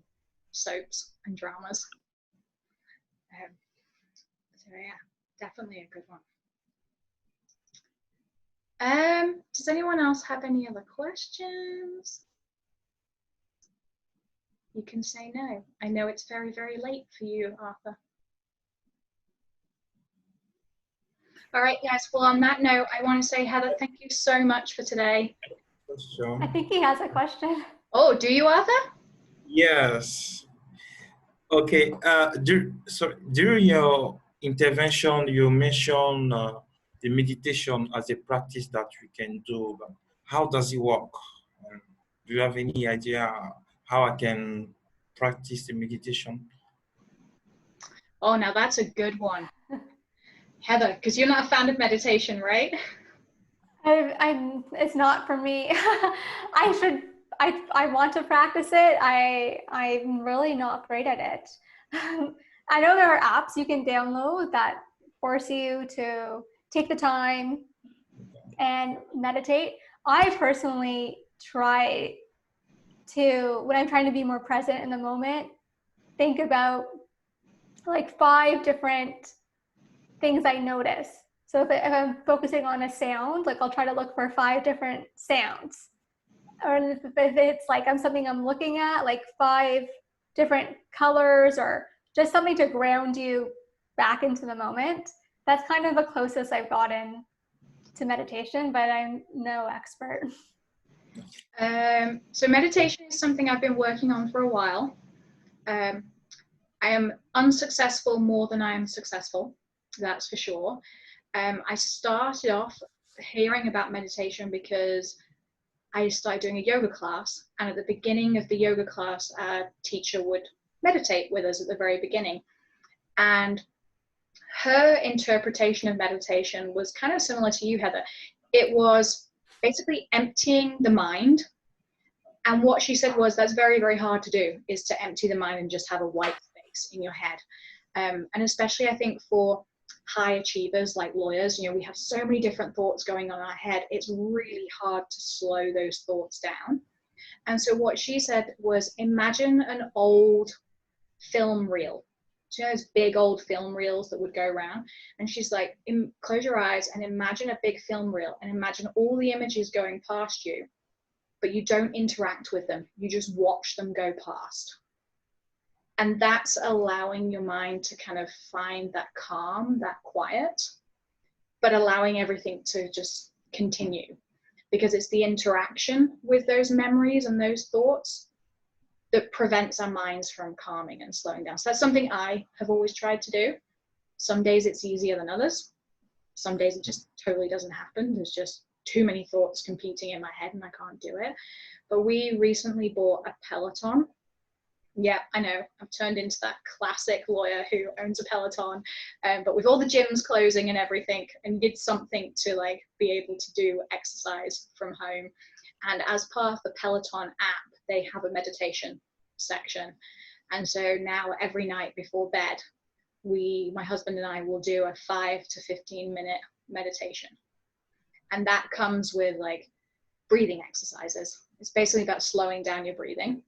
soaps and dramas. So yeah, definitely a good one. Does anyone else have any other questions? You can say no. I know it's very, very late for you, Arthur. All right, guys. Well, on that note, I want to say, Heather, thank you so much for today. I think he has a question. Oh, do you, Arthur? Yes. Okay. During your intervention, you mentioned the meditation as a practice that we can do. But how does it work? Do you have any idea how I can practice the meditation? Oh, now that's a good one. Heather, because you're not a fan of meditation, right? It's not for me. I want to practice it. I'm really not great at it. I know there are apps you can download that force you to take the time and meditate. I personally try to, when I'm trying to be more present in the moment, think about like 5 different things I notice. So if I'm focusing on a sound, like I'll try to look for 5 different sounds. Or if it's like something I'm looking at, like 5 different colors, or just something to ground you back into the moment. That's kind of the closest I've gotten to meditation, but I'm no expert. So meditation is something I've been working on for a while. I am unsuccessful more than I am successful, that's for sure. I started off hearing about meditation because I started doing a yoga class, and at the beginning of the yoga class, our teacher would meditate with us at the very beginning. And her interpretation of meditation was kind of similar to you, Heather. It was basically emptying the mind. And what she said was that's very, very hard to do, is to empty the mind and just have a white space in your head. And especially I think for high achievers like lawyers, we have so many different thoughts going on in our head. It's really hard to slow those thoughts down. And so what she said was, imagine an old film reel. So those big old film reels that would go around. And she's like, close your eyes and imagine a big film reel, and imagine all the images going past you, but you don't interact with them. You just watch them go past. And that's allowing your mind to kind of find that calm, that quiet, but allowing everything to just continue, because it's the interaction with those memories and those thoughts that prevents our minds from calming and slowing down. So that's something I have always tried to do. Some days it's easier than others. Some days it just totally doesn't happen. There's just too many thoughts competing in my head and I can't do it. But we recently bought a Peloton. Yeah, I know, I've turned into that classic lawyer who owns a Peloton, but with all the gyms closing and everything, and did something to like be able to do exercise from home. And as part of the Peloton app, they have a meditation section. And so now every night before bed, my husband and I will do a 5 to 15 minute meditation. And that comes with like breathing exercises. It's basically about slowing down your breathing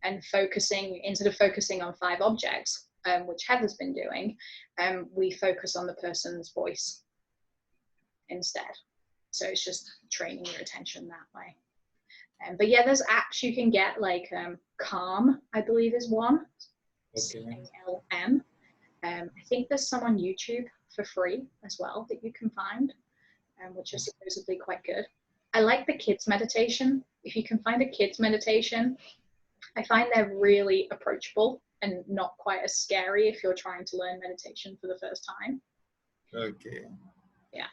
and focusing, instead of focusing on 5 objects, which Heather's been doing, we focus on the person's voice instead. So it's just training your attention that way. But yeah, there's apps you can get, like Calm, I believe is one. Okay. CALM. I think there's some on YouTube for free as well that you can find, which is supposedly quite good. I like the kids meditation. If you can find a kids meditation, I find they're really approachable and not quite as scary if you're trying to learn meditation for the first time. Okay. Yeah.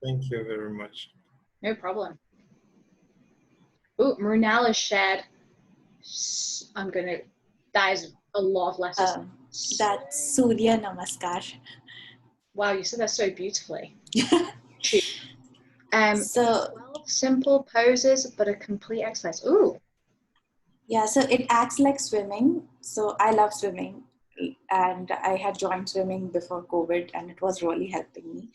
Thank you very much. No problem. Oh, Mrunal has shared. That is a lot of letters. That's Surya Namaskar. Wow, you said that so beautifully. So 12 simple poses, but a complete exercise. Ooh. yeah, so it acts like swimming. So I love swimming, and I had joined swimming before COVID, and it was really helping me.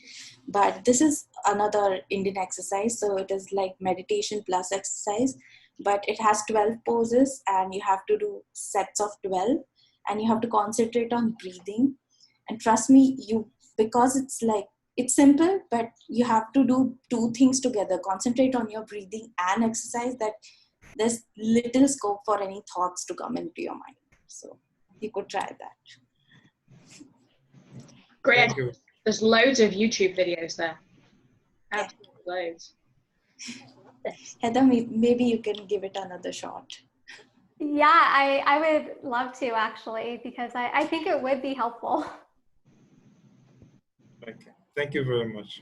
But this is another Indian exercise. So it is like meditation plus exercise, but it has 12 poses, and you have to do sets of 12, and you have to concentrate on breathing. And trust me, because it's simple, but you have to do 2 things together. Concentrate on your breathing and exercise, that there's little scope for any thoughts to come into your mind. So you could try that. Great. There's loads of YouTube videos there. Absolutely loads. Heather, maybe you can give it another shot. Yeah, I would love to actually, because I think it would be helpful. Okay. Thank you very much.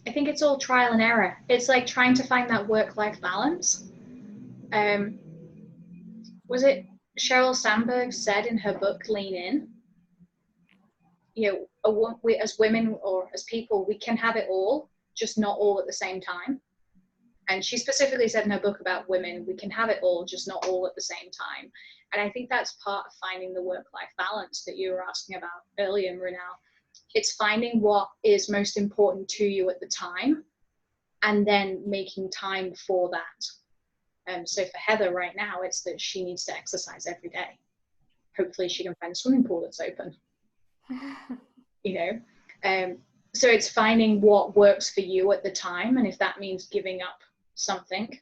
I think it's all trial and error. It's like trying to find that work-life balance. Was it Sheryl Sandberg said in her book, Lean In? We, as women or as people, we can have it all, just not all at the same time. And she specifically said in her book about women, we can have it all, just not all at the same time. And I think that's part of finding the work-life balance that you were asking about earlier, Mrunal. It's finding what is most important to you at the time and then making time for that. So for Heather right now, it's that she needs to exercise every day. Hopefully she can find a swimming pool that's open, you know. So it's finding what works for you at the time. And if that means giving up something,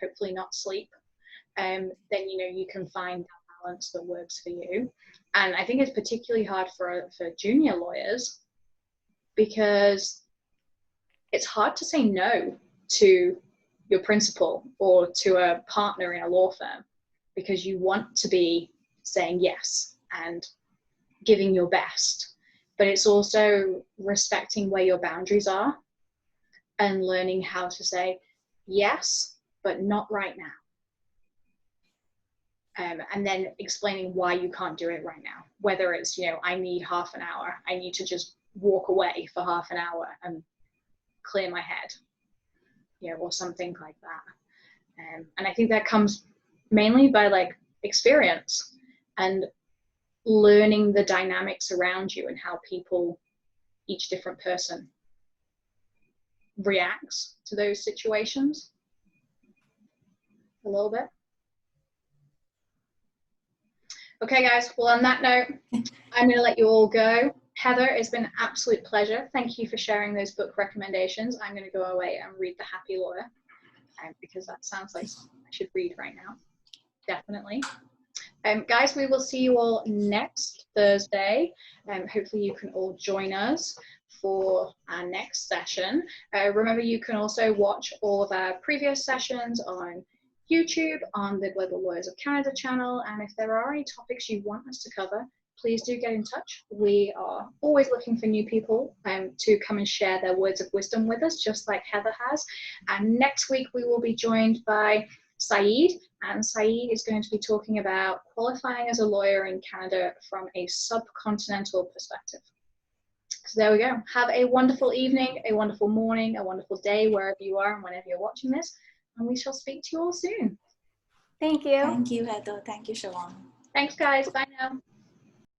hopefully not sleep, then, you know, you can find that balance that works for you. And I think it's particularly hard for junior lawyers because it's hard to say no to your principal or to a partner in a law firm because you want to be saying yes and giving your best. But it's also respecting where your boundaries are and learning how to say yes, but not right now. And then explaining why you can't do it right now. Whether it's, you know, I need half an hour, I need to just walk away for half an hour and clear my head, you know, or something like that. And I think that comes mainly by like experience and learning the dynamics around you and how people, each different person, reacts to those situations a little bit. Okay, guys, well, on that note, I'm going to let you all go. Heather, it's been an absolute pleasure. Thank you for sharing those book recommendations. I'm going to go away and read The Happy Lawyer because that sounds like something I should read right now. Definitely. Guys, we will see you all next Thursday. Hopefully you can all join us for our next session. Remember, you can also watch all of our previous sessions on YouTube, on the Global Lawyers of Canada channel, and if there are any topics you want us to cover, please do get in touch. We are always looking for new people to come and share their words of wisdom with us, just like Heather has. And next week we will be joined by Saeed, and Saeed is going to be talking about qualifying as a lawyer in Canada from a subcontinental perspective. So there we go. Have a wonderful evening, a wonderful morning, a wonderful day, wherever you are and whenever you're watching this. And we shall speak to you all soon. Thank you. Thank you, Heather. Thank you, Siobhan. Thanks, guys. Bye now.